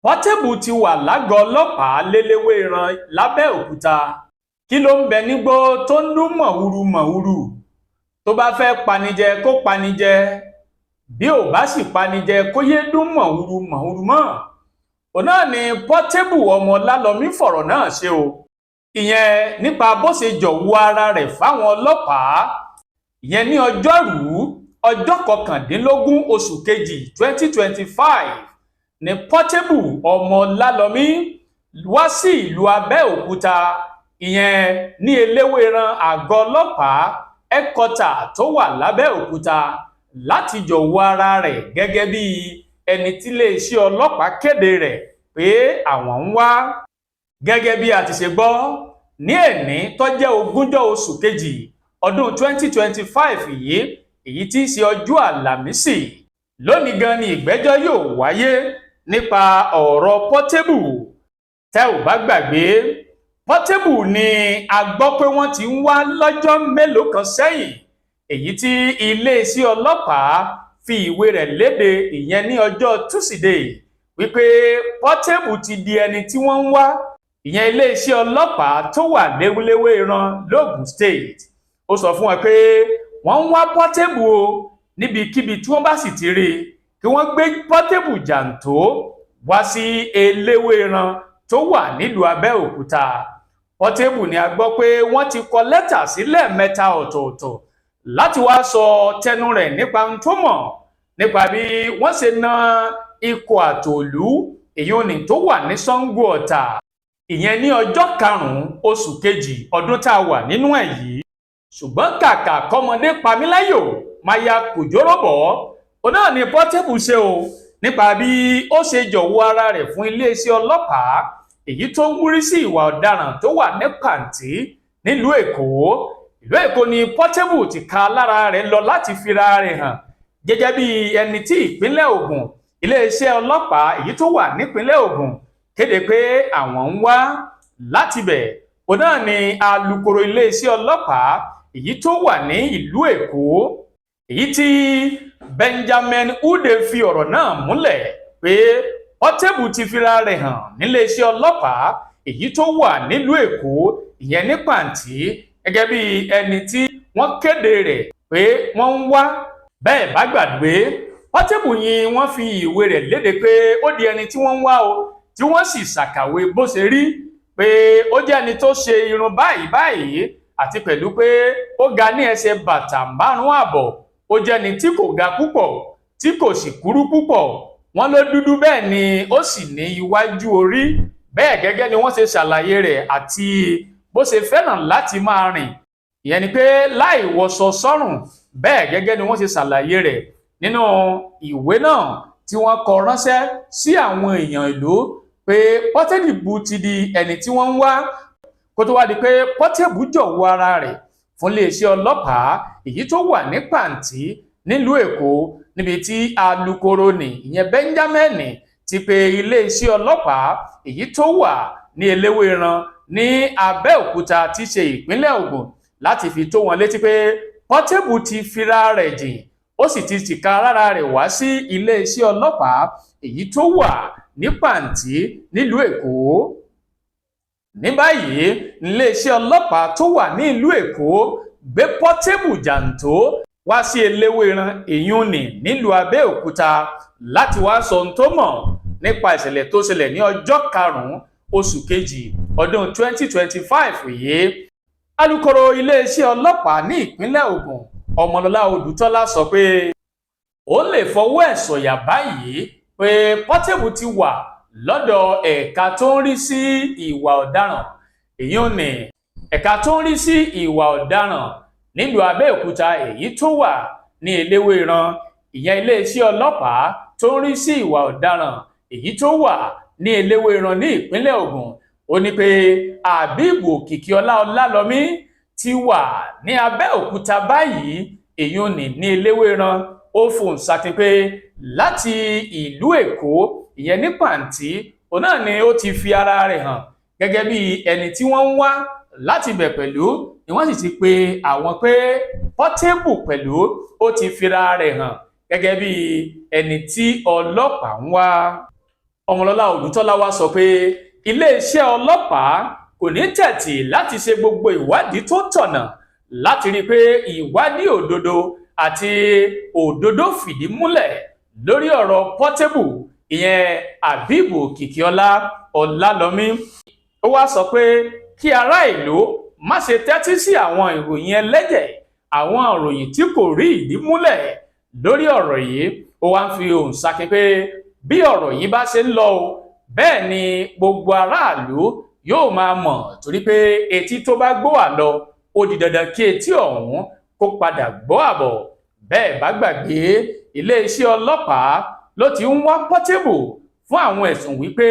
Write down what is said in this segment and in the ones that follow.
Portable ti wà lágọ̀ọ́ ọlọ́pàá lélewéran lábẹ́òkúta. Kí ló ń bẹ nígbó tó ń dún mọ̀húrú tó bá fẹ́ panijẹ kó panijẹ, bí ò bá sì panijẹ kó yé dún mọ̀húrú mọ́. Òun náà ni Portable ọmọ Lálọmí fọ̀rọ̀ náà ṣe o, ìyẹn nípa bó ṣe jọ̀wọ́ ara rẹ̀ fáwọn ọlọ́pàá, ìyẹn ní ọjọ́rú ọjọ́ 19 oṣù kejì 2025 ni Portable ọmọ Lálọmí wá sí ìlú Abẹ́òkúta, ìyẹn ní eléwéran àgọ́ ọlọ́pàá ẹ̀kọ́tà tó wà lábẹ́òkúta láti jọ̀wọ́ ara rẹ̀ gẹ́gẹ́ bí ẹni tí iléeṣẹ́ ọlọ́pàá kéde rẹ̀ pé àwọn ń wá. Gẹ́gẹ́ bí a ti ṣe gbọ́, ní èní tó jẹ́ 20 oṣù kejì ọdún 2025 yìí, èyí tí í ṣe ọjọ́ àlàmísì, lónìí gan ni ìgbẹ́jọ́ yóò wáyé nípa ọ̀rọ̀ Portable. Tẹ́ ò bá gbàgbé, Portable ni a gbọ́ pé wọ́n ti ń wá lọ́jọ́ mélòó kan sẹ́yìn, èyí tí iléeṣẹ́ ọlọ́pàá fi ìwé rẹ̀ léde, ìyẹn ní ọjọ́ Tuesday, wípé Portable ti di ẹni tí wọ́n ń wá, ìyẹn iléeṣẹ́ ọlọ́pàá tó wà léwéléwéran l'Ógùn State. Ó sọ fún wọn pé wọ́n ń wá Portable o, níbikíbi tí wọ́n bá sì ti rí kí wọ́n gbé Portable jàǹtó wá sí eléwéran tó wà nílùú Abẹ́òkúta. Portable ni a gbọ́ pé wọ́n ti kọ lẹ́tà sílẹ̀ 3 ọ̀tọ̀ọ̀tọ̀ láti wá sọ tẹnu rẹ̀ nípa ohun tó mọ̀ nípa bí wọ́n ṣe na ikọ̀ àtòlú èyí òní tó wà ní Ṣàngó Ọ̀tà, ìyẹn ní ọjọ́ 5 oṣù kejì ọdún tá a wà nínú ẹ̀ yìí. Ṣùgbọ́n kàkà kọ́mọdé pamíláyò máa ya kòjóròbọ̀, òun náà ni Portable ṣe o, nípa bí ó ṣe jọ̀wọ́ ara rẹ̀ fún iléeṣẹ́ ọlọ́pàá èyí tó ń wúrí sí ìwà ọ̀daràn tó wà ní pàǹtí nílùú Èkó. Ìlú Èkó ni Portable ti ka lára rẹ̀ lọ láti fira rẹ̀ hàn gẹ́gẹ́ bí ẹni tí ìpínlẹ̀ Ògùn, iléeṣẹ́ ọlọ́pàá èyí tó wà nípínlẹ̀ Ògùn kéde pé àwọn ń wá láti bẹ̀. Òun náà ni alukoro iléeṣẹ́ ọlọ́pàá èyí tó wà ní ìlú Èkó, èyí tí Benjamin Hundeyin fi ọ̀rọ̀ náà múlẹ̀ pé Portable ti fira rẹ̀ hàn níléeṣẹ́ ọlọ́pàá èyí tó wà nílùú Èkó, ìyẹn ní pàǹtí, gẹ́gẹ́ bí ẹni tí wọ́n kéde rẹ̀ pé wọ́n ń wá. Bẹ́ẹ̀ bá gbàgbé, Portable yìí wọ́n fi ìwé rẹ̀ léde pé ó di ẹni tí wọ́n ń wá o, tí wọ́n sì ṣàkàwé bó ṣe rí, pé ó jẹ́ ẹni tó ṣe irun báyìí àti pẹ̀lú pé ó ga ní ẹsẹ̀ bàtà 5.5. Ó jẹ́ ẹni tí kò ga púpọ̀ tí kò sì kúrú púpọ̀, wọ́n ló dúdú, bẹ́ẹ̀ ni ó sì ní iwájú orí. Bẹ́ẹ̀ gẹ́gẹ́ ni wọ́n ṣe ṣàlàyé rẹ̀ àti bó ṣe fẹ́ràn láti máa rìn, ìyẹn ni pé láì wọṣọ sọ́rùn. Bẹ́ẹ̀ gẹ́gẹ́ ni wọ́n ṣe ṣàlàyé rẹ̀ nínú ìwé náà tí wọ́n kọ ránṣẹ́ sí àwọn èèyàn ìlú pé Portable ti di ẹni tí wọ́n ń wá, kó tó wá di pé Portable jọ̀wọ́ ara rẹ̀ fún iléeṣẹ́ ọlọ́pàá èyí tó wà ní pàǹtí nílùú Èkó, níbi tí alukoro ní ìyẹn Benjamin ti pe iléeṣẹ́ ọlọ́pàá èyí tó wà ní eléwéran ní Abẹ́òkúta tí ṣe ìpínlẹ̀ Ògùn láti fi tó wọn létí pé Portable ti fira rẹ̀ jìn, ó sì ti tìka lára rẹ̀ wá sí iléeṣẹ́ ọlọ́pàá èyí tó wà ní pàǹtí nílùú Èkó. Ní báyìí, iléeṣẹ́ ọlọ́pàá tó wà ní ìlú Èkó gbé Portable jàǹtó wá sí eléwéran èyún ní nílùú Abẹ́òkúta láti wá sọ ohun tó mọ̀ nípa ìṣẹ̀lẹ̀ tó ṣẹlẹ̀ ní ọjọ́ 5 oṣù kejì ọdún 2025 yìí. Alukoro iléeṣẹ́ ọlọ́pàá ní ìpínlẹ̀ Ògùn, Ọmọlọ́lá Odùtọ́lá, sọ pé ó lè fọwọ́ ẹ̀ sọ̀yà báyìí pé Portable ti wà lọ́dọ̀ ẹ̀ka tó ń rí sí ìwà ọ̀daràn, èyí ò ní ẹ̀ka tó ń rí sí ìwà ọ̀daràn nílùú Abẹ́òkúta èyí tó wà ní eléwéran, ìyẹn iléeṣẹ́ ọlọ́pàá tó ń rí sí ìwà ọ̀daràn èyí tó wà ní eléwéran ní ìpínlẹ̀ Ògùn. Ó ní pé Àbíbù Òkìkíọlá Ọlálọmí ti wà ní Abẹ́òkúta báyìí, èyí ò ní eléwéran. Ó fòun ṣàtìpé pé láti ìlú Èkó, ìyẹn ní pàǹtí, òun náà ni ó ti fi ara rẹ̀ hàn gẹ́gẹ́ bí ẹni tí wọ́n ń wá láti bẹ̀. Pẹ̀lú ni wọ́n sì ti pe àwọn pé Portable pẹ̀lú ó ti fira rẹ̀ hàn gẹ́gẹ́ bí ẹni tí ọlọ́pàá ń wá. Ọmọlọ́lá Olùtọ́lá wá sọ pé iléeṣẹ́ ọlọ́pàá kò ní tẹ̀tì láti ṣe gbogbo ìwádìí tó tọ̀nà láti rí i pé ìwádìí òdodo àti òdodo fìdí múlẹ̀ lórí ọ̀rọ̀ Portable ìyẹn Habib Kìkíọlá Ọlálọ́mí. Ó wá sọ pé kí ará ìlú má ṣe tẹ́tí sí àwọn ìròyìn ẹlẹ́jẹ̀, àwọn ìròyìn tí kò rí ìdí múlẹ̀ lórí ọ̀rọ̀ yìí. Ó wá ń fi ohùn ṣakin pé bí ọ̀rọ̀ yìí bá ṣe ń lọ o, bẹ́ẹ̀ ni gbogbo aráàlú yóò máa mọ̀, torí pé etí tó bá gbọ́ àlọ ó di dandan kí etí ọ̀hún kó padà gbọ́ àbọ̀. Bẹ́ẹ̀ bá gbàgbé, iléeṣẹ́ ọlọ́pàá ló ti ń wá Portable fún àwọn ẹ̀sùn wípé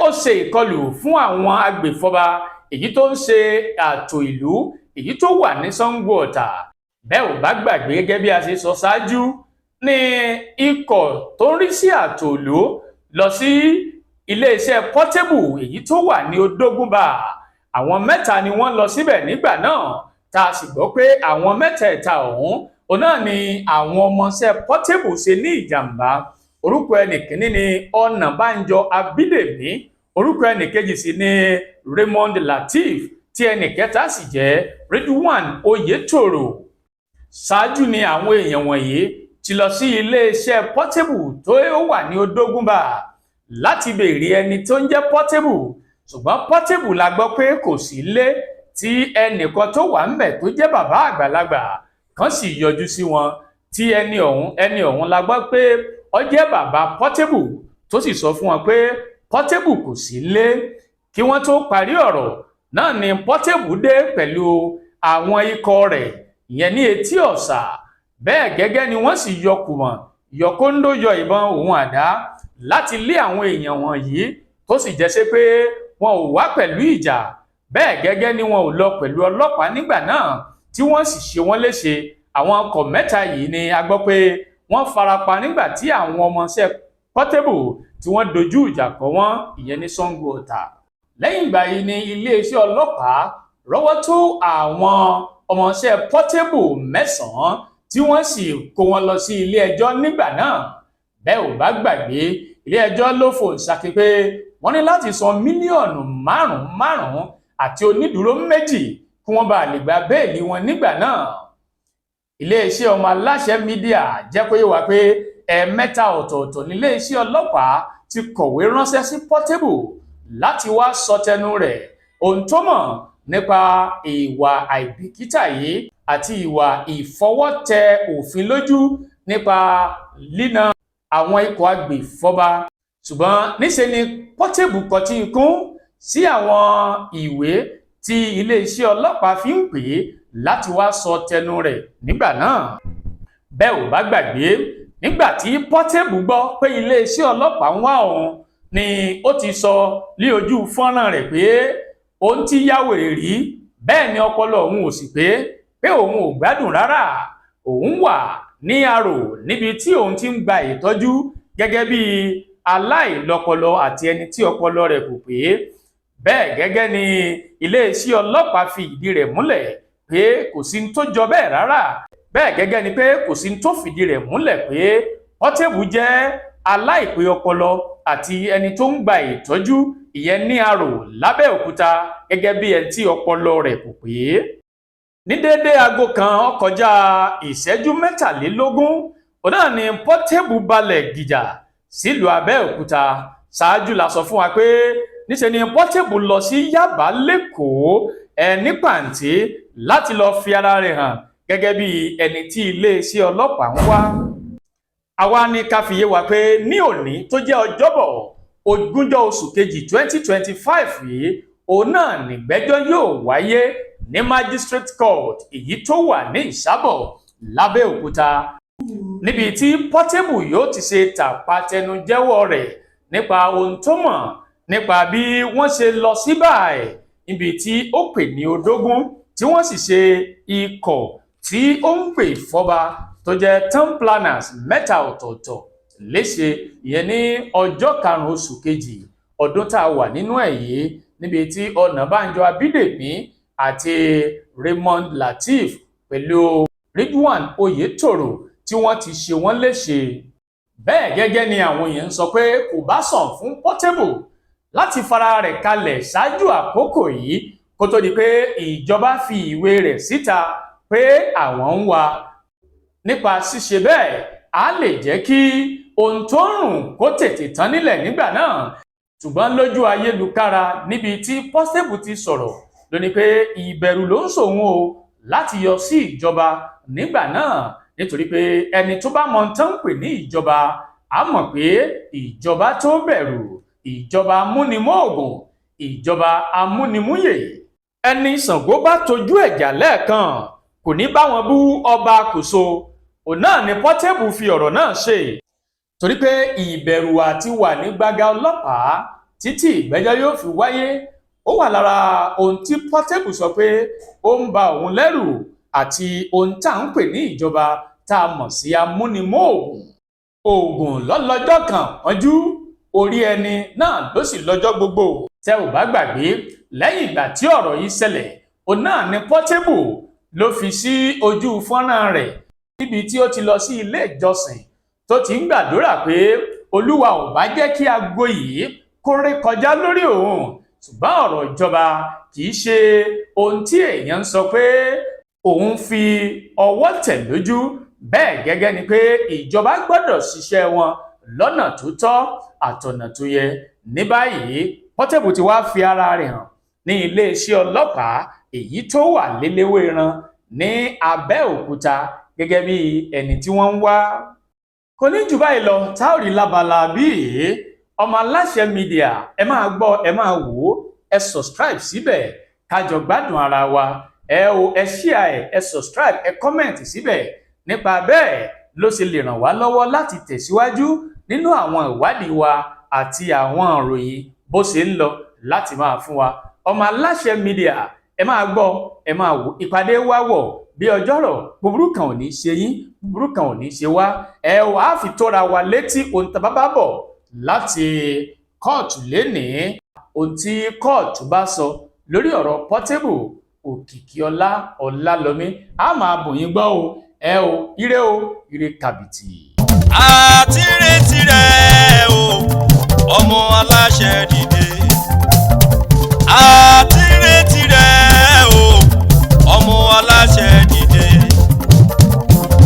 ó ṣe ìkọlù fún àwọn agbèfọ́ba èyí tó ń ṣe ààtò ìlú èyí tó wà ní Sango Ọ̀tà. Bẹ́ẹ̀ ò bá gbàgbé, gẹ́gẹ́ bí a ṣe sọ ṣáájú, ní ikọ̀ tó ń rí sí ààtò ìlú lọ sí iléeṣẹ́ Portable èyí tó wà ní Odógúnbà. Àwọn mẹ́ta ni wọ́n lọ síbẹ̀ nígbà náà, tá a sì gbọ́ pé àwọn mẹ́tẹ̀ẹ̀ta ọ̀hún náà ni àwọn ọmọọṣẹ́ Portable ṣe ní ìjàmbá. Orúkọ ẹnìkíní ni Ọ̀nàbánjọ Abídèmí, orúkọ ẹnìkejì sì ni Raymond Lateef, tí ẹnìkẹta sì jẹ́ Ridwan Oyetoro. Ṣáájú ni àwọn èèyàn wọ̀nyí ti lọ sí iléeṣẹ́ Portable tó wà ní Odógúnbà láti béèrè ẹni tó ń jẹ́ Portable, ṣùgbọ́n Portable la gbọ́ pé kò sí ilé, tí ẹnìkan tó wà ńbẹ̀ tó jẹ́ bàbá àgbàlagbà kan sì yọjú sí wọn, tí ẹni ọ̀hún la gbọ́ pé ó jẹ́ bàbá Portable tó sì sọ fún wọn pé Portable kò sí ilé. Kí wọ́n tó parí ọ̀rọ̀ náà ni Portable dé pẹ̀lú àwọn ikọ̀ rẹ̀ ìyẹn ní Etí Ọ̀sà. Bẹ́ẹ̀ gẹ́gẹ́ ni wọ́n sì yọ kùmọ̀, yọ kóńdó, yọ ìbọn òun àdá láti lé àwọn èèyàn wọ̀nyí, tó sì jẹ́ sí pé wọn ò wá pẹ̀lú ìjà. Bẹ́ẹ̀ gẹ́gẹ́ ni wọn ò lọ pẹ̀lú ọlọ́pàá nígbà náà, tí wọ́n sì ṣe wọ́n léṣe. Àwọn ọkọ̀ mẹ́ta yìí ni a gbọ́ pé wọ́n farapa nígbà tí àwọn ọmọọṣẹ́ Portable tí wọ́n dojú ìjà kọ wọ́n ìyẹn ní Sango Ọ̀tà. Lẹ́yìn ìgbà yìí ni iléeṣẹ́ ọlọ́pàá rọ́wọ́ tó àwọn ọmọọṣẹ́ Portable 9 tí wọ́n sì kó wọn lọ sí ilé ẹjọ́ nígbà náà. Bẹ́ẹ̀ ò bá gbàgbé, ilé ẹjọ́ ló fòun ṣàkí pé wọ́n ní láti san mílíọ̀nù márùn-ún àti onídùúró 2 kí wọ́n bá lè gba béèlì wọn nígbà náà. Iléeṣẹ́ ọmọ aláṣẹ mídíà jẹ́ kó yé wa pé ẹ̀ẹ̀mẹ́ta ọ̀tọ̀ọ̀tọ̀ níléeṣẹ́ ọlọ́pàá ti kọ̀wé ránṣẹ́ sí Portable láti wá sọ tẹnu rẹ̀ ohun tó mọ̀ nípa ìwà àìbìkítà yìí àti ìwà ìfọwọ́tẹ òfin lójú nípa lína àwọn ikọ̀ agbèfọ́ba. Ṣùgbọ́n níṣe ni Portable kọtí ikún sí àwọn ìwé tí iléeṣẹ́ ọlọ́pàá fi ń pè é láti wá sọ tẹnu rẹ̀ nígbà náà. Bẹ́ẹ̀ ò bá gbàgbé, nígbà tí Portable gbọ́ pé iléeṣẹ́ ọlọ́pàá ń wá òun ni ó ti sọ ní ojú fọ́nrán rẹ̀ pé òun ti ya wèrè rí, bẹ́ẹ̀ ni ọpọlọ òun ò sì pé òun ò gbádùn rárá. Òun wà ní Arò níbi tí òun ti ń gba ìtọ́jú gẹ́gẹ́ bí aláìlọ́pọlọ àti ẹni tí ọpọlọ rẹ̀ kò pé. Bẹ́ẹ̀ gẹ́gẹ́ ni iléeṣẹ́ ọlọ́pàá fi ìdí rẹ̀ múlẹ̀ pé kò sí ní tó jọ bẹ́ẹ̀ rárá. Bẹ́ẹ̀ gẹ́gẹ́ ni pé kò sí ní tó fìdí rẹ̀ múlẹ̀ pé Portable jẹ́ aláìpé ọpọlọ àti ẹni tó ń gba ìtọ́jú ìyẹn ní Arò l'Ábẹ́òkúta gẹ́gẹ́ bí ẹni tí ọpọlọ rẹ̀ kò pé. Ní déédé aago kan kọjá ìṣẹ́jú 23, náà ni Portable balẹ̀ gìjà sílùú Abẹ́òkúta. Ṣáájú la sọ fún wa pé níṣe ni Portable lọ sí Yábà lẹ́kọ̀ọ́ ní pàǹtí láti lọ fi ara rẹ̀ hàn gẹ́gẹ́ bí ẹni tí iléeṣẹ́ ọlọ́pàá ń wá. Àwa ní ká fi yé wa pé ní òní tó jẹ́ Ọjọ́bọ̀ 20 oṣù kejì 2025 yìí, òun náà nígbẹ́jọ́ yóò wáyé ní Magistrate Court èyí tó wà ní Ìsábọ̀ l'Ábẹ́òkúta, níbi tí Portable yóò ti ṣe tàpátẹnujẹ́wọ́ rẹ̀ nípa ohun tó mọ̀ nípa bí wọ́n ṣe lọ sí báyìí níbi tí ó pè ní Odógún, tí wọ́n sì ṣe ikọ̀ tí ó ń pè fọ́ba tó jẹ́ town planners 3 ọ̀tọ̀ọ̀tọ̀ léṣe ìyẹn ní ọjọ́ 5 oṣù kejì ọdún tá a wà nínú ẹ̀ yìí, níbi tí Ọ̀nàbánjọ Abídèmí àti Raymond Lateef pẹ̀lú Ridwan Oyetoro tí wọ́n ti ṣe wọ́n léṣe. bẹ́ẹ̀ gẹ́gẹ́ ni àwọn èèyàn sọ pé kò bá sàn fún Portable láti fara rẹ̀ kalẹ̀ ṣáájú àkókò yìí kó tó di pé ìjọba fi ìwé rẹ̀ síta pé àwọn ń wá. Nípa ṣíṣe bẹ́ẹ̀ á lè jẹ́ kí ohun tó ń rùn kó tètè tán nílẹ̀ nígbà náà. Ṣùgbọ́n lójú ayélujára níbi tí Portable ti sọ̀rọ̀ ló ní pé ìbẹ̀rù ló ń ṣòun o láti yọ sí ìjọba nígbà náà, nítorí pé ẹni tó bá mọ tán ń pè ní ìjọba á mọ̀ pé ìjọba tó bẹ̀rù, ìjọba amúnimóògùn, ìjọba amúnimúyè. Ẹni Ṣàngó bá tojú ẹ̀jà lẹ́ẹ̀kan kò ní bá wọn bú ọba Kòso. Òun náà ni Portable fi ọ̀rọ̀ náà ṣe, torí pé ìbẹ̀rù àti wà ní gbàgà ọlọ́pàá títí ìgbẹ́jọ́ yóò fi wáyé ó wà lára ohun tí Portable sọ pé ó ń ba òun lẹ́rù àti ohun tá à ń pè ní ìjọba tá a mọ̀ sí amúnimóògùn. Oògùn lọ́lọ́jọ́ kan pọ́njú, orí ẹni náà ló sì lọ́jọ́ gbogbo. Tẹ́ ò bá gbàgbé, lẹ́yìn ìgbà tí ọ̀rọ̀ yìí ṣẹlẹ̀ òun náà ni Portable ló fi sí ojú fọ́nrán rẹ̀ níbi tí ó ti lọ sí ilé ìjọsìn tó ti ń gbàdúrà pé Olúwa ò bá jẹ́ kí aago yìí kó ré kọjá lórí òun. Ṣùgbọ́n ọ̀rọ̀ ìjọba kì í ṣe ohun tí èèyàn ń sọ pé òun fi ọwọ́ tẹ̀ lójú. Bẹ́ẹ̀ gẹ́gẹ́ ni pé ìjọba gbọ́dọ̀ ṣiṣẹ́ wọn lọ́nà tó tọ́ àtọ̀nà tó yẹ. Ní báyìí Portable ti wá fi ara rẹ̀ hàn ní iléeṣẹ́ ọlọ́pàá èyí tó wà lélewéran ní Abẹ́òkúta gẹ́gẹ́ bí ẹni tí wọ́n ń wá. Kò ní jù báyìí lọ tá ò rí lábala bí Ọmọ Aláṣẹ Media. Ẹ máa gbọ́, ẹ máa wò ó, ẹ subscribe síbẹ̀ kájọ gbádùn ara wa. Ẹ share ẹ subscribe, ẹ comment síbẹ̀. Nípa bẹ́ẹ̀ ló ṣe lè ràn wá lọ́wọ́ láti tẹ̀síwájú nínú àwọn ìwádìí wa àti àwọn ìròyìn bó ṣe ń lọ láti máa fún wa. Ọmọ Aláṣẹ Media, ẹ máa gbọ́, ẹ máa wò. Ìpàdé wa wọ̀ bí ọjọ́rọ̀, búburú kan ò ní ṣe yín, búburú kan ò ní ṣe wá. Ẹ wàá fi tóra wa létí ohun tá bá bọ̀ láti kóòtù lénìí, ohun tí kóòtù bá sọ lórí ọ̀rọ̀ Portable Òkìkíọlá Ọlálọmí. A máa bò yín gbọ́ o. Ire o, ire kàbìtì. Àti retí rẹ̀ o, Ọmọ Aláṣẹ dìde. Àti retí rẹ̀ o, Ọmọ Aláṣẹ dìde.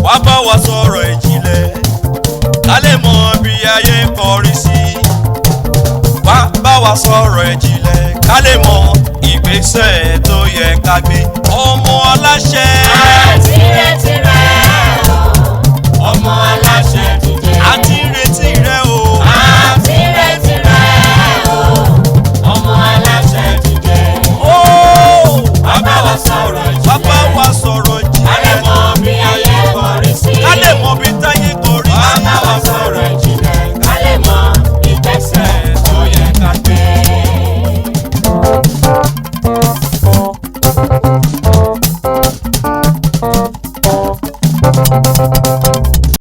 Wá bá wa sọ̀rọ̀ ìjìnlẹ̀ ká lè mọ bí ayé ń kọrí sí. Wá bá wa sọ̀rọ̀ ìjìnlẹ̀ ká lè mọ ìgbésẹ̀ tó yẹ ká gbé. Ọmọ Aláṣẹ. Àti retí rẹ̀ o, Ọmọ Aláṣẹ dìde.